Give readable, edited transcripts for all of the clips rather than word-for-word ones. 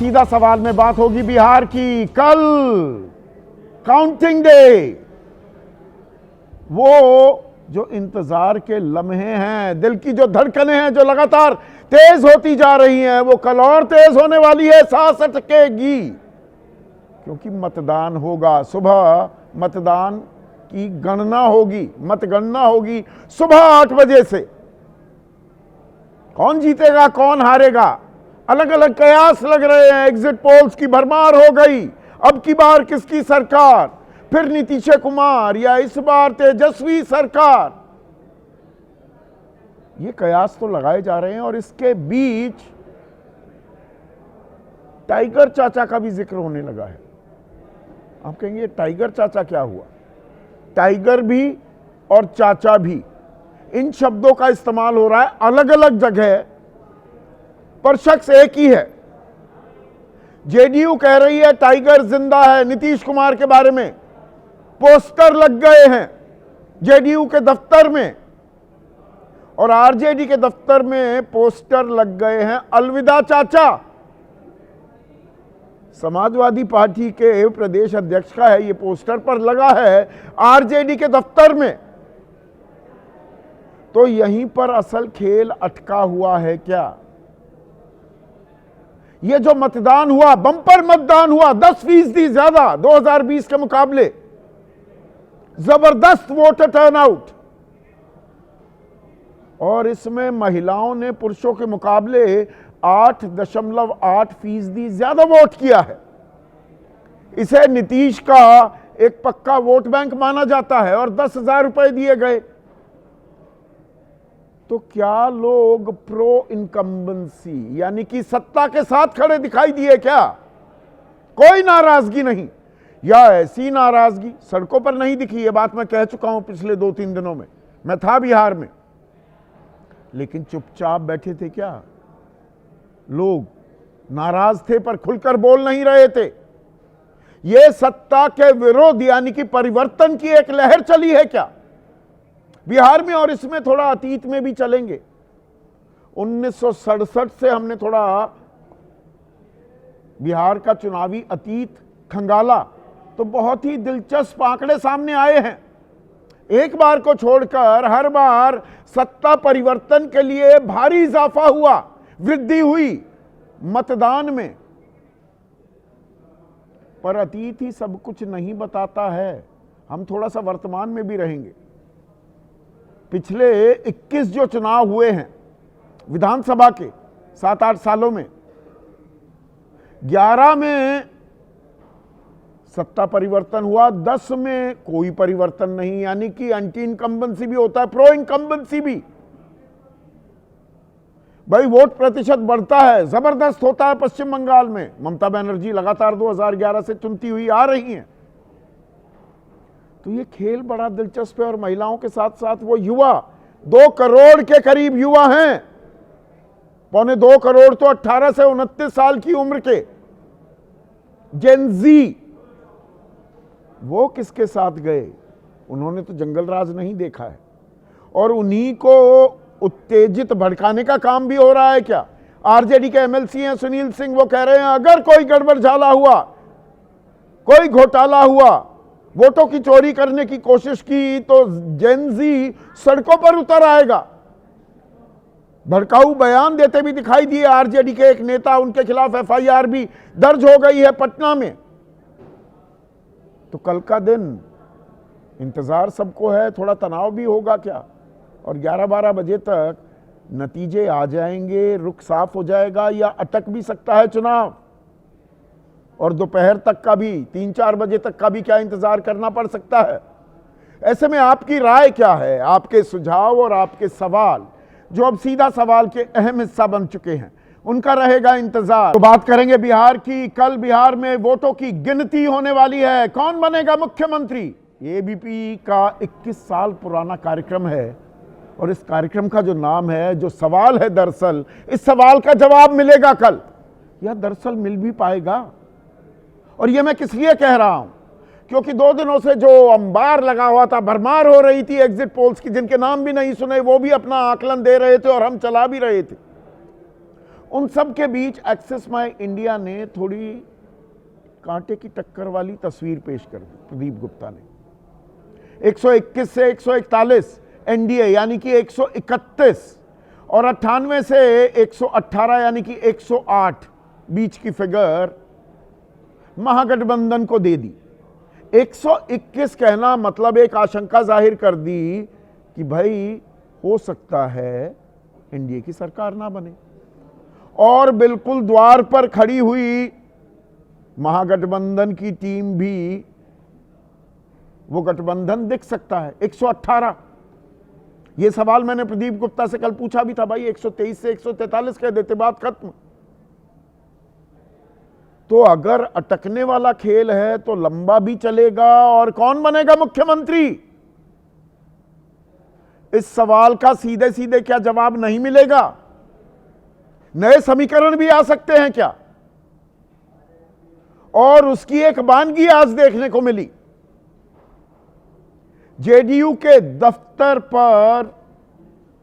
सीधा सवाल में बात होगी बिहार की। कल काउंटिंग डे, वो जो इंतजार के लम्हे हैं, दिल की जो धड़कनें हैं जो लगातार तेज होती जा रही हैं, वो कल और तेज होने वाली है, सांस अटकेगी, क्योंकि मतदान होगा। सुबह मतदान की गणना होगी, मतगणना होगी सुबह 8 बजे से। कौन जीतेगा कौन हारेगा, अलग अलग कयास लग रहे हैं। एग्जिट पोल्स की भरमार हो गई। अब की बार किसकी सरकार, फिर नीतीश कुमार या इस बार तेजस्वी सरकार, ये कयास तो लगाए जा रहे हैं। और इसके बीच टाइगर चाचा का भी जिक्र होने लगा है। आप कहेंगे टाइगर चाचा क्या हुआ? टाइगर भी और चाचा भी, इन शब्दों का इस्तेमाल हो रहा है अलग अलग जगह, पर शख्स एक ही है। जेडीयू कह रही है टाइगर जिंदा है। नीतीश कुमार के बारे में पोस्टर लग गए हैं जेडीयू के दफ्तर में, और आरजेडी के दफ्तर में पोस्टर लग गए हैं अलविदा चाचा। समाजवादी पार्टी के प्रदेश अध्यक्ष का है ये पोस्टर, पर लगा है आरजेडी के दफ्तर में। तो यहीं पर असल खेल अटका हुआ है क्या? ये जो मतदान हुआ, बंपर मतदान हुआ, 10% ज्यादा 2020 के मुकाबले, जबरदस्त वोटर टर्नआउट, और इसमें महिलाओं ने पुरुषों के मुकाबले 8.8% ज्यादा वोट किया है। इसे नीतीश का एक पक्का वोट बैंक माना जाता है, और 10,000 रुपए दिए गए। तो क्या लोग प्रो इनकम्बेंसी यानी कि सत्ता के साथ खड़े दिखाई दिए क्या? कोई नाराजगी नहीं, या ऐसी नाराजगी सड़कों पर नहीं दिखी। ये बात मैं कह चुका हूं पिछले 2-3 दिनों में। मैं था बिहार में, लेकिन चुपचाप बैठे थे क्या? लोग नाराज थे पर खुलकर बोल नहीं रहे थे। यह सत्ता के विरोध यानी कि परिवर्तन की एक लहर चली है क्या बिहार में? और इसमें थोड़ा अतीत में भी चलेंगे। 1967 से हमने थोड़ा बिहार का चुनावी अतीत खंगाला, तो बहुत ही दिलचस्प आंकड़े सामने आए हैं। एक बार को छोड़कर हर बार सत्ता परिवर्तन के लिए भारी इजाफा हुआ, वृद्धि हुई मतदान में। पर अतीत ही सब कुछ नहीं बताता है, हम थोड़ा सा वर्तमान में भी रहेंगे। पिछले 21 जो चुनाव हुए हैं विधानसभा के 7-8 सालों में, 11 में सत्ता परिवर्तन हुआ, 10 में कोई परिवर्तन नहीं, यानी कि एंटी इनकम्बेंसी भी होता है, प्रो इनकम्बेंसी भी। भाई वोट प्रतिशत बढ़ता है, जबरदस्त होता है पश्चिम बंगाल में। ममता बनर्जी लगातार 2011 से चुनती हुई आ रही हैं। तो ये खेल बड़ा दिलचस्प है। और महिलाओं के साथ साथ वो युवा, 2 करोड़ के करीब युवा हैं, 1.25 करोड़ तो 18 से 29 साल की उम्र के जेनजी, वो किसके साथ गए? उन्होंने तो जंगल राज नहीं देखा है। और उन्हीं को उत्तेजित भड़काने का काम भी हो रहा है क्या? आरजेडी के एमएलसी हैं सुनील सिंह, वो कह रहे हैं अगर कोई गड़बड़ झाला हुआ, कोई घोटाला हुआ, वोटों की चोरी करने की कोशिश की, तो जेनजी सड़कों पर उतर आएगा। भड़काऊ बयान देते भी दिखाई दिए आरजेडी के एक नेता, उनके खिलाफ एफआईआर भी दर्ज हो गई है पटना में। तो कल का दिन इंतजार सबको है, थोड़ा तनाव भी होगा क्या? और 11-12 बजे तक नतीजे आ जाएंगे, रुख साफ हो जाएगा, या अटक भी सकता है चुनाव, और दोपहर तक का भी, 3-4 बजे तक का भी क्या इंतजार करना पड़ सकता है? ऐसे में आपकी राय क्या है? आपके सुझाव और आपके सवाल, जो अब सीधा सवाल के अहम हिस्सा बन चुके हैं, उनका रहेगा इंतजार। तो बात करेंगे बिहार की। कल बिहार में वोटों की गिनती होने वाली है। कौन बनेगा मुख्यमंत्री? एबीपी का 21 साल पुराना कार्यक्रम है, और इस कार्यक्रम का जो नाम है, जो सवाल है, दरअसल इस सवाल का जवाब मिलेगा कल, या दरअसल मिल भी पाएगा। और ये मैं किस लिए कह रहा हूं? क्योंकि 2 दिनों से जो अंबार लगा हुआ था, भरमार हो रही थी एग्जिट पोल्स की, जिनके नाम भी नहीं सुने, वो भी अपना आकलन दे रहे थे और हम चला भी रहे थे। उन सब के बीच एक्सेस माय इंडिया ने थोड़ी कांटे की टक्कर वाली तस्वीर पेश कर दी। प्रदीप गुप्ता ने 121 से 141 एनडीए यानी कि 131 और 98 से 118 यानी कि 108 बीच की फिगर महागठबंधन को दे दी। 121 कहना मतलब एक आशंका जाहिर कर दी कि भाई हो सकता है एनडीए की सरकार ना बने, और बिल्कुल द्वार पर खड़ी हुई महागठबंधन की टीम भी, वो गठबंधन दिख सकता है। 118 ये सवाल मैंने प्रदीप गुप्ता से कल पूछा भी था, भाई 123 से 143 कह देते, बात खत्म। तो अगर अटकने वाला खेल है तो लंबा भी चलेगा, और कौन बनेगा मुख्यमंत्री, इस सवाल का सीधे सीधे क्या जवाब नहीं मिलेगा? नए समीकरण भी आ सकते हैं क्या? और उसकी एक वानगी आज देखने को मिली। जेडीयू के दफ्तर पर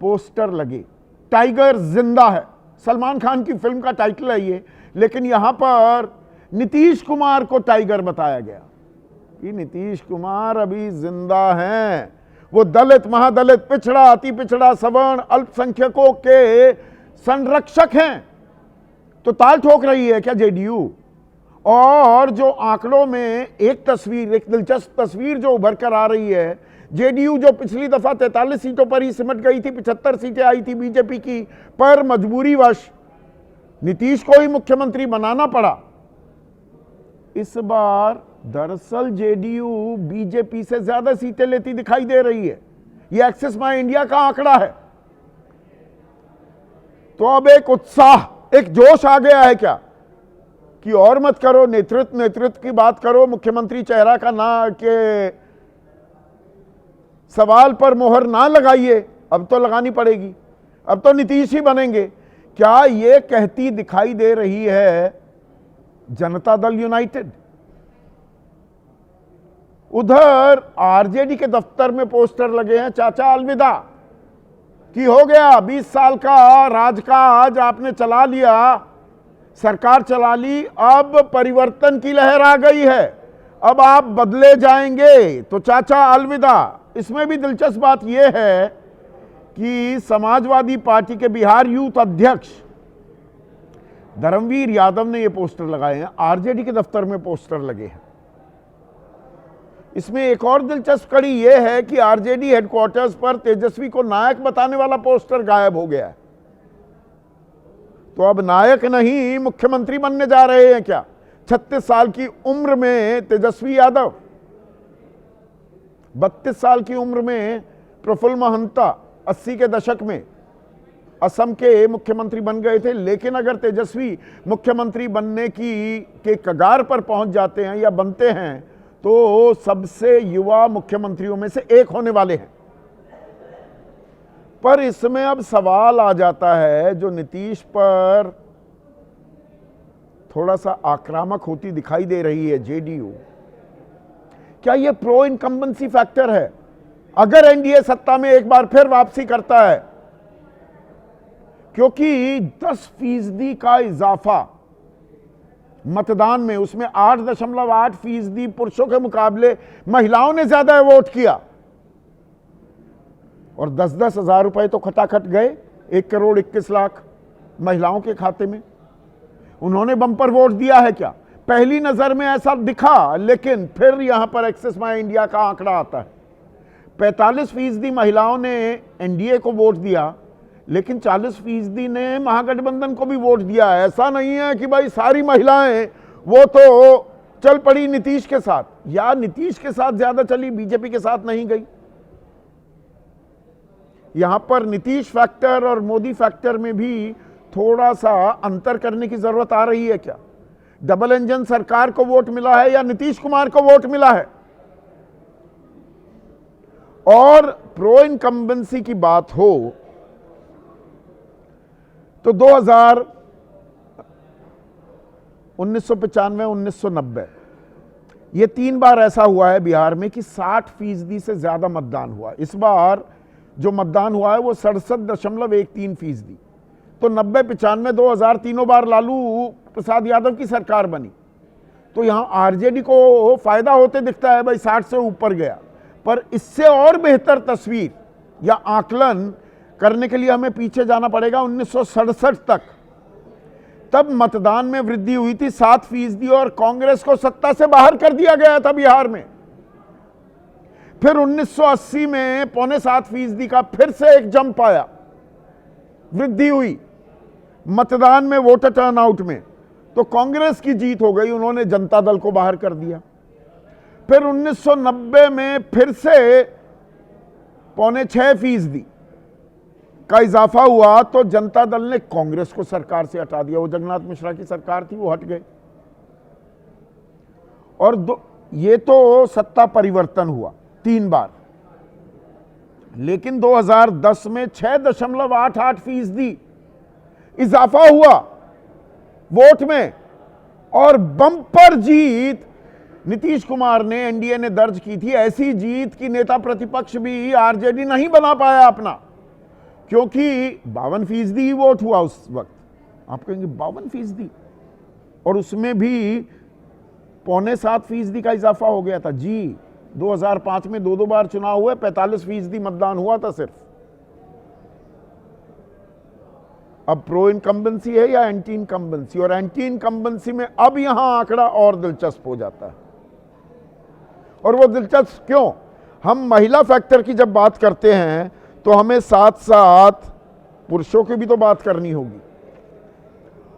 पोस्टर लगे, टाइगर जिंदा है, सलमान खान की फिल्म का टाइटल है ये, लेकिन यहां पर नीतीश कुमार को टाइगर बताया गया कि नीतीश कुमार अभी जिंदा हैं, वो दलित, महादलित, पिछड़ा, अति पिछड़ा, सवर्ण, अल्पसंख्यकों के संरक्षक हैं। तो ताल ठोक रही है क्या जेडीयू? और जो आंकड़ों में एक तस्वीर, एक दिलचस्प तस्वीर जो उभर कर आ रही है, जेडीयू जो पिछली दफा 43 सीटों पर ही सिमट गई थी, 75 सीटें आई थी बीजेपी की, पर मजबूरीवश नीतीश को ही मुख्यमंत्री बनाना पड़ा। इस बार दरअसल जेडीयू बीजेपी से ज्यादा सीटें लेती दिखाई दे रही है। यह एक्सिस माय इंडिया का आंकड़ा है। तो अब एक उत्साह, एक जोश आ गया है क्या कि और मत करो, नेतृत्व की बात करो, मुख्यमंत्री चेहरा का ना के सवाल पर मोहर ना लगाइए, अब तो लगानी पड़ेगी, अब तो नीतीश ही बनेंगे। क्या यह कहती दिखाई दे रही है जनता दल यूनाइटेड? उधर आरजेडी के दफ्तर में पोस्टर लगे हैं, चाचा अलविदा, कि हो गया 20 साल का राजकाज आपने चला लिया, सरकार चला ली, अब परिवर्तन की लहर आ गई है, अब आप बदले जाएंगे, तो चाचा अलविदा। इसमें भी दिलचस्प बात यह है कि समाजवादी पार्टी के बिहार यूथ अध्यक्ष धर्मवीर यादव ने यह पोस्टर लगाए हैं, आरजेडी के दफ्तर में पोस्टर लगे हैं। इसमें एक और दिलचस्प कड़ी यह है कि आरजेडी हेडक्वार्टर्स पर तेजस्वी को नायक बताने वाला पोस्टर गायब हो गया है। तो अब नायक नहीं मुख्यमंत्री बनने जा रहे हैं क्या? 36 साल की उम्र में तेजस्वी यादव, 32 साल की उम्र में प्रफुल्ल महंता 80 के दशक में असम के मुख्यमंत्री बन गए थे। लेकिन अगर तेजस्वी मुख्यमंत्री बनने के कगार पर पहुंच जाते हैं या बनते हैं तो सबसे युवा मुख्यमंत्रियों में से एक होने वाले हैं। पर इसमें अब सवाल आ जाता है, जो नीतीश पर थोड़ा सा आक्रामक होती दिखाई दे रही है जेडीयू, क्या यह प्रो इनकम्बेंसी फैक्टर है? अगर एनडीए सत्ता में एक बार फिर वापसी करता है, क्योंकि 10% का इजाफा मतदान में, उसमें 8.8% पुरुषों के मुकाबले महिलाओं ने ज्यादा वोट किया, और 10-10 हजार रुपए तो खटाखट गए, 1,21,00,000 महिलाओं के खाते में। उन्होंने बम्पर वोट दिया है क्या? पहली नजर में ऐसा दिखा, लेकिन फिर यहां पर एक्सिस माय इंडिया का आंकड़ा आता है। 45% महिलाओं ने एनडीए को वोट दिया, लेकिन 40% ने महागठबंधन को भी वोट दिया। ऐसा नहीं है कि भाई सारी महिलाएं वो तो चल पड़ी नीतीश के साथ, या नीतीश के साथ ज्यादा चली, बीजेपी के साथ नहीं गई। यहां पर नीतीश फैक्टर और मोदी फैक्टर में भी थोड़ा सा अंतर करने की जरूरत आ रही है क्या? डबल इंजन सरकार को वोट मिला है या नीतीश कुमार को वोट मिला है? और प्रो इनकम्बेंसी की बात हो तो 2000, 1995, 1990 ये 3 बार ऐसा हुआ है बिहार में कि 60% से ज्यादा मतदान हुआ। इस बार जो मतदान हुआ है वो 67.13%। तो 90, 95, 2000 तीनों बार लालू प्रसाद यादव की सरकार बनी। तो यहां आरजेडी को फायदा होते दिखता है, भाई 60 से ऊपर गया। पर इससे और बेहतर तस्वीर या आकलन करने के लिए हमें पीछे जाना पड़ेगा 1967 तक। तब मतदान में वृद्धि हुई थी 7% और कांग्रेस को सत्ता से बाहर कर दिया गया था बिहार में। फिर 1980 में 6.25% का फिर से एक जंप आया, वृद्धि हुई मतदान में, वोटर टर्नआउट में, तो कांग्रेस की जीत हो गई, उन्होंने जनता दल को बाहर कर दिया। फिर 1990 में फिर से 5.6% का इजाफा हुआ, तो जनता दल ने कांग्रेस को सरकार से हटा दिया। वो जगन्नाथ मिश्रा की सरकार थी, वो हट गए। और ये तो सत्ता परिवर्तन हुआ 3 बार, लेकिन 2010 में 6.88% इजाफा हुआ वोट में, और बम्पर जीत नीतीश कुमार ने, एनडीए ने दर्ज की थी। ऐसी जीत की नेता प्रतिपक्ष भी आरजेडी नहीं बना पाया अपना, क्योंकि 52% ही वोट हुआ उस वक्त। आप कहेंगे 52%, और उसमें भी 6.25% का इजाफा हो गया था। जी, 2005 में 2 बार चुनाव हुए, 45% मतदान हुआ था सिर्फ। अब प्रो इनकम्बेंसी है या एंटी इनकम्बेंसी, और एंटी इनकम्बेंसी में अब यहां आंकड़ा और दिलचस्प हो जाता है। और वो दिलचस्प क्यों? हम महिला फैक्टर की जब बात करते हैं तो हमें साथ साथ पुरुषों की भी तो बात करनी होगी।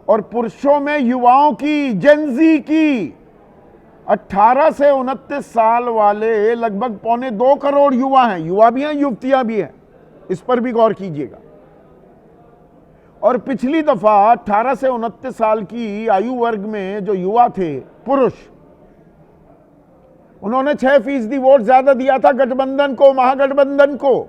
और पुरुषों में युवाओं की, जेनजी की, 18 से 29 साल वाले लगभग 2.25 करोड़ युवा हैं। युवा भी हैं, युवतियां भी हैं, इस पर भी गौर कीजिएगा। और पिछली दफा 18 से 29 साल की आयु वर्ग में जो युवा थे पुरुष, उन्होंने 6% वोट ज्यादा दिया था गठबंधन को, महागठबंधन को।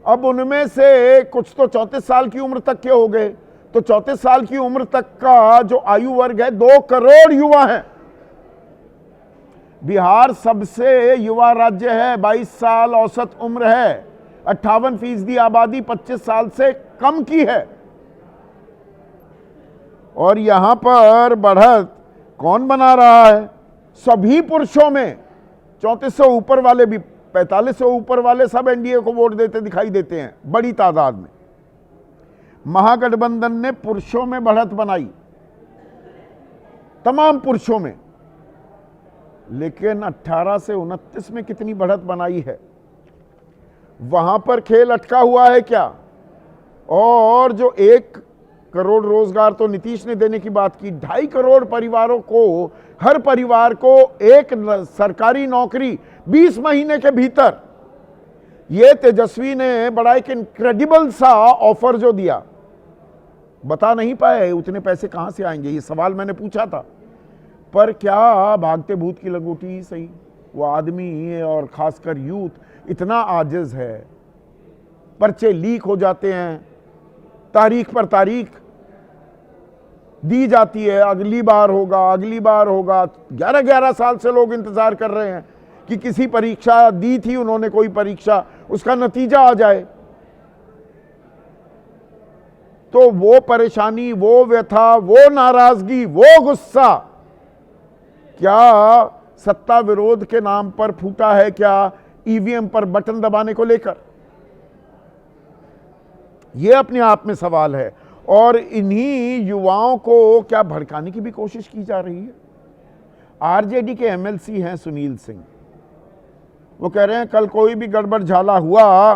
अब उनमें से कुछ तो 34 साल की उम्र तक के हो गए, तो 34 साल की उम्र तक का जो आयु वर्ग है 2 करोड़ युवा है। बिहार सबसे युवा राज्य है, 22 साल औसत उम्र है, 58% आबादी 25 साल से कम की है। और यहां पर बढ़त कौन बना रहा है? सभी पुरुषों में 34 से ऊपर वाले भी, 45 से ऊपर वाले सब एनडीए को वोट देते दिखाई देते हैं बड़ी तादाद में। महागठबंधन ने पुरुषों में बढ़त बनाई, तमाम पुरुषों में, लेकिन 18 से 29 में कितनी बढ़त बनाई है? वहां पर खेल अटका हुआ है क्या? और जो 1 करोड़ रोजगार तो नीतीश ने देने की बात की, 2.5 करोड़ परिवारों को, हर परिवार को एक सरकारी नौकरी 20 महीने के भीतर, ये तेजस्वी ने बड़ा एक इनक्रेडिबल सा ऑफर जो दिया। बता नहीं पाए उतने पैसे कहां से आएंगे, ये सवाल मैंने पूछा था। पर क्या भागते भूत की लंगोटी सही, वो आदमी और खासकर यूथ इतना आजिज है। पर्चे लीक हो जाते हैं, तारीख पर तारीख दी जाती है, अगली बार होगा, अगली बार होगा। 11-11 साल से लोग इंतजार कर रहे हैं कि किसी परीक्षा दी थी उन्होंने, कोई परीक्षा, उसका नतीजा आ जाए। तो वो परेशानी, वो व्यथा, वो नाराजगी, वो गुस्सा क्या सत्ता विरोध के नाम पर फूटा है क्या ईवीएम पर बटन दबाने को लेकर? यह अपने आप में सवाल है। और इन्हीं युवाओं को क्या भड़काने की भी कोशिश की जा रही है? आरजेडी के एमएलसी हैं सुनील सिंह, वो कह रहे हैं कल कोई भी गड़बड़ झाला हुआ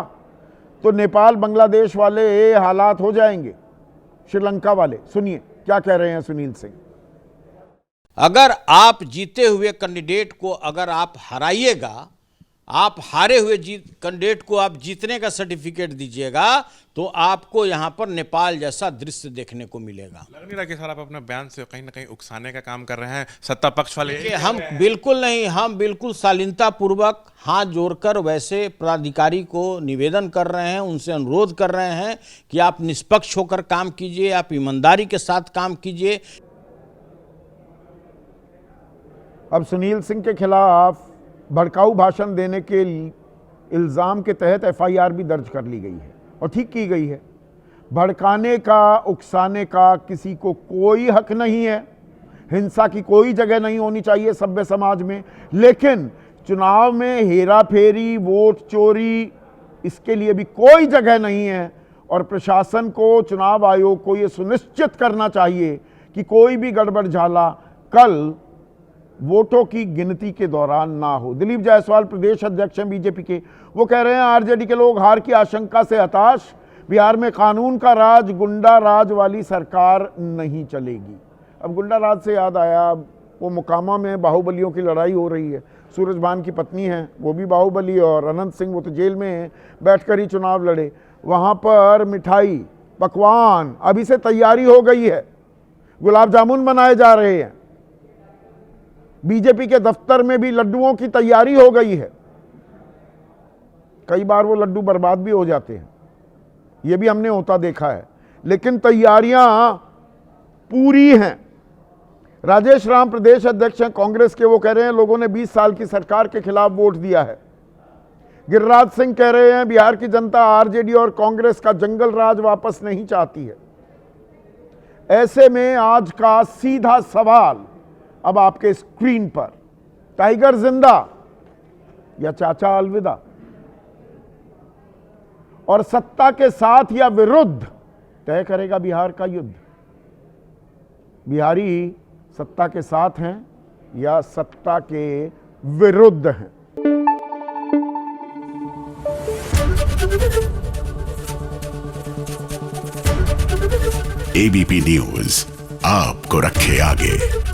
तो नेपाल बांग्लादेश वाले हालात हो जाएंगे, श्रीलंका वाले। सुनिए क्या कह रहे हैं सुनील सिंह। अगर आप जीते हुए कैंडिडेट को अगर आप हराइएगा, आप हारे हुए कैंडिडेट को आप जीतने का सर्टिफिकेट दीजिएगा, तो आपको यहां पर नेपाल जैसा दृश्य देखने को मिलेगा। लग नहीं रहा कि सर आप अपने बयान से कहीं ना कहीं उकसाने का काम कर रहे हैं सत्ता पक्ष वाले? हम बिल्कुल नहीं, हम बिल्कुल शालीनता पूर्वक हाथ जोड़कर वैसे पदाधिकारी को निवेदन कर रहे हैं, उनसे अनुरोध कर रहे हैं कि आप निष्पक्ष होकर काम कीजिए, आप ईमानदारी के साथ काम कीजिए। अब सुनील सिंह के खिलाफ भड़काऊ भाषण देने के इल्जाम के तहत एफआईआर भी दर्ज कर ली गई है और ठीक की गई है। भड़काने का, उकसाने का किसी को कोई हक नहीं है। हिंसा की कोई जगह नहीं होनी चाहिए सभ्य समाज में। लेकिन चुनाव में हेरा फेरी, वोट चोरी, इसके लिए भी कोई जगह नहीं है। और प्रशासन को, चुनाव आयोग को यह सुनिश्चित करना चाहिए कि कोई भी गड़बड़ झाला कल वोटों की गिनती के दौरान ना हो। दिलीप जायसवाल प्रदेश अध्यक्ष हैं बीजेपी के, वो कह रहे हैं आरजेडी के लोग हार की आशंका से हताश, बिहार में कानून का राज, गुंडा राज वाली सरकार नहीं चलेगी। अब गुंडा राज से याद आया, वो मोकामा में बाहुबलियों की लड़ाई हो रही है। सूरजभान की पत्नी है, वो भी बाहुबली, और अनंत सिंह वो तो जेल में बैठकर ही चुनाव लड़े। वहाँ पर मिठाई, पकवान, अभी से तैयारी हो गई है, गुलाब जामुन बनाए जा रहे हैं। बीजेपी के दफ्तर में भी लड्डुओं की तैयारी हो गई है। कई बार वो लड्डू बर्बाद भी हो जाते हैं, ये भी हमने होता देखा है, लेकिन तैयारियां पूरी हैं। राजेश राम प्रदेश अध्यक्ष हैं कांग्रेस के, वो कह रहे हैं लोगों ने 20 साल की सरकार के खिलाफ वोट दिया है। गिरिराज सिंह कह रहे हैं बिहार की जनता आरजेडी और कांग्रेस का जंगल राज वापस नहीं चाहती है। ऐसे में आज का सीधा सवाल अब आपके स्क्रीन पर, टाइगर जिंदा या चाचा अलविदा? और सत्ता के साथ या विरुद्ध तय करेगा बिहार का युद्ध। बिहारी सत्ता के साथ हैं या सत्ता के विरुद्ध हैं। एबीपी न्यूज आपको रखे आगे।